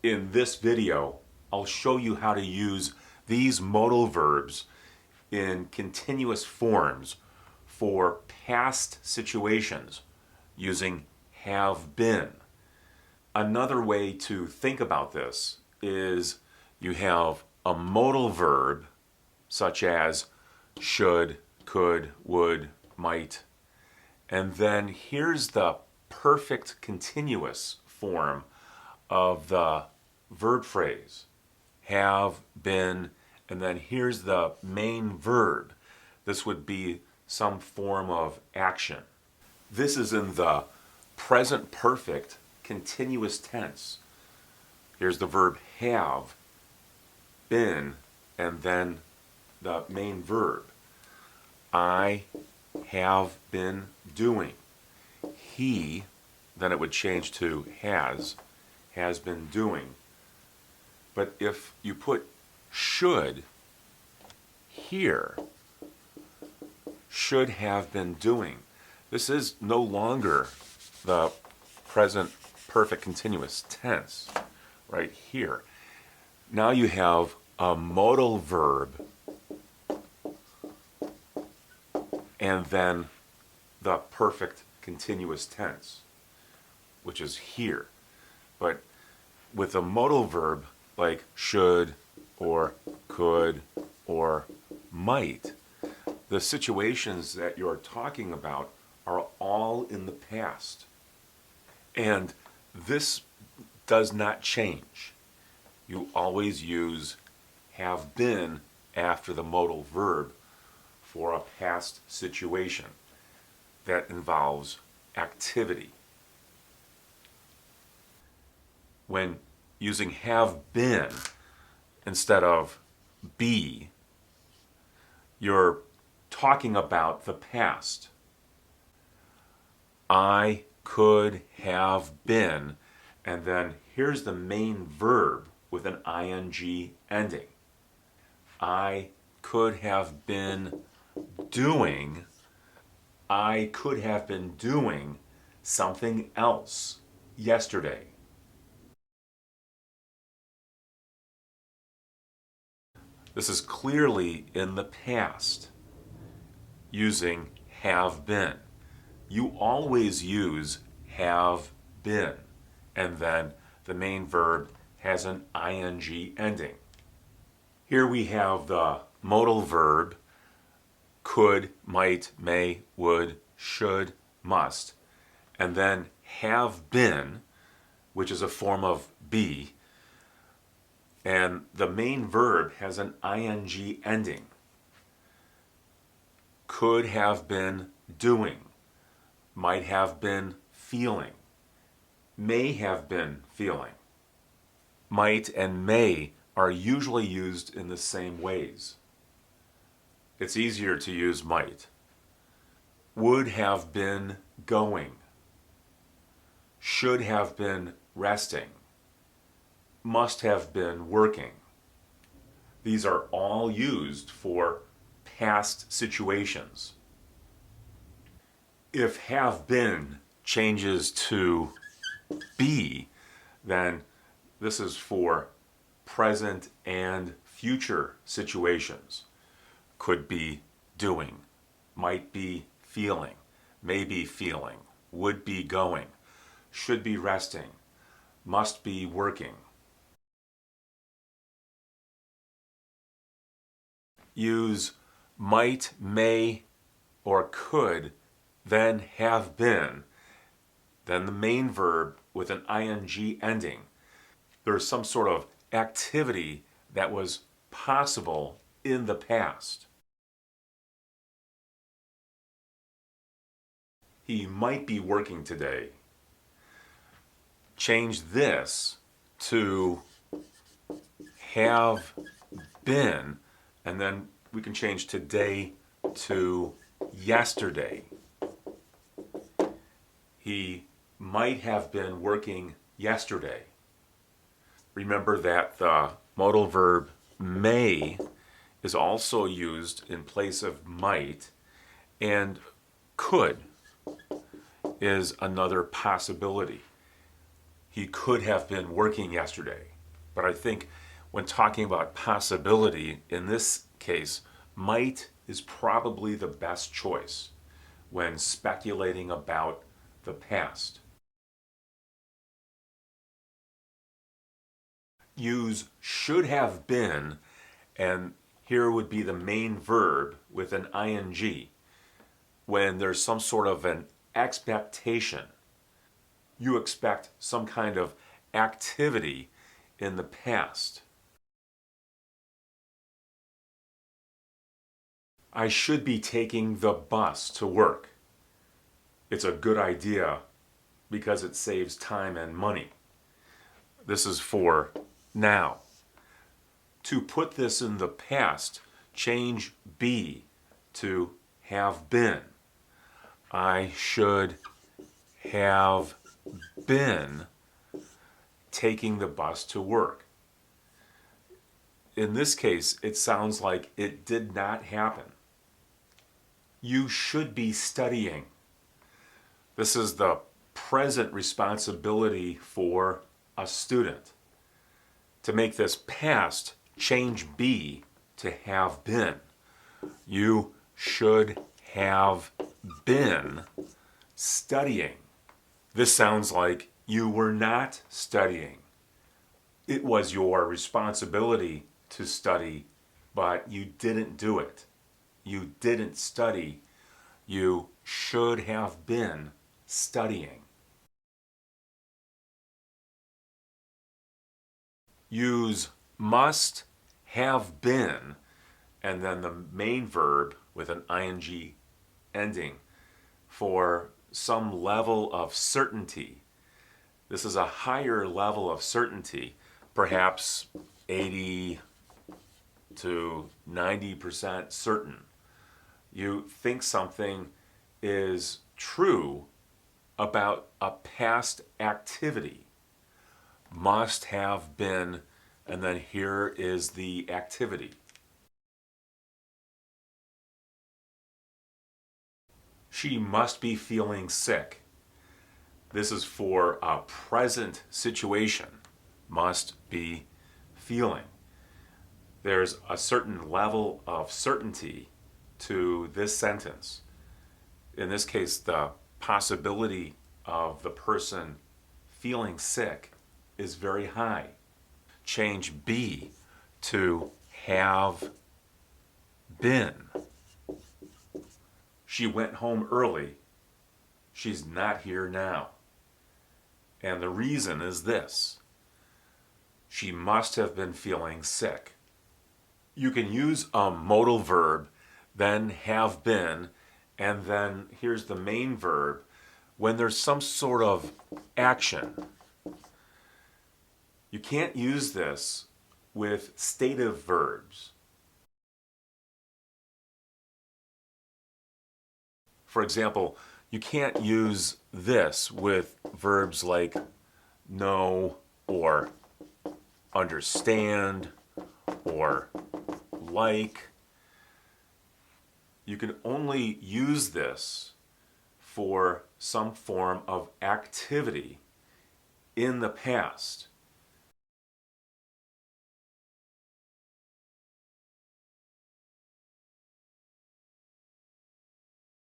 In this video, I'll show you how to use these modal verbs in continuous forms for past situations using have been. Another way to think about this is you have a modal verb such as should, could, would, might, and then here's the perfect continuous form of the verb phrase, have been, and then here's the main verb. This would be some form of action. This is in the present perfect continuous tense. Here's the verb have been, and then the main verb. I have been doing. He, then it would change to has been doing. But if you put should here, should have been doing, this is no longer the present perfect continuous tense right here. Now you have a modal verb and then the perfect continuous tense, which is here. But with a modal verb like should or could or might, the situations that you're talking about are all in the past. And this does not change. You always use have been after the modal verb for a past situation that involves activity. When using have been instead of be, you're talking about the past. I could have been, and then here's the main verb with an ing ending. I could have been doing, I could have been doing something else yesterday. This is clearly in the past using have been. You always use have been, and then the main verb has an ing ending. Here we have the modal verb could, might, may, would, should, must, and then have been, which is a form of be, and the main verb has an ing ending. Could have been doing, might have been feeling, may have been feeling. Might and may are usually used in the same ways. It's easier to use might. Would have been going, should have been resting, must have been working. These are all used for past situations. If have been changes to be, then this is for present and future situations. Could be doing, might be feeling, may be feeling, would be going, should be resting, must be working. Use might, may, or could, then have been, then the main verb with an ing ending. There's some sort of activity that was possible in the past. He might be working today. Change this to have been, and then we can change today to yesterday. He might have been working yesterday. Remember that the modal verb may is also used in place of might, and could is another possibility. He could have been working yesterday. But I think when talking about possibility, in this case, might is probably the best choice when speculating about the past. Use should have been, and here would be the main verb with an ing when there's some sort of an expectation. You expect some kind of activity in the past. I should be taking the bus to work. It's a good idea because it saves time and money. This is for now. To put this in the past, change be to have been. I should have been taking the bus to work. In this case, it sounds like it did not happen. You should be studying. This is the present responsibility for a student. To make this past, change be to have been. You should have been studying. This sounds like you were not studying. It was your responsibility to study, but you didn't do it. You didn't study. You should have been studying. Use must have been and then the main verb with an ing ending for some level of certainty. This is a higher level of certainty, perhaps 80 to 90% certain. You think something is true about a past activity. Must have been, and then here is the activity. She must be feeling sick. This is for a present situation. Must be feeling. There's a certain level of certainty to this sentence. In this case, the possibility of the person feeling sick is very high. Change be to have been. She went home early. She's not here now. And the reason is this. She must have been feeling sick. You can use a modal verb, then have been, and then here's the main verb when there's some sort of action. You can't use this with stative verbs. For example, you can't use this with verbs like know or understand or like. You can only use this for some form of activity in the past.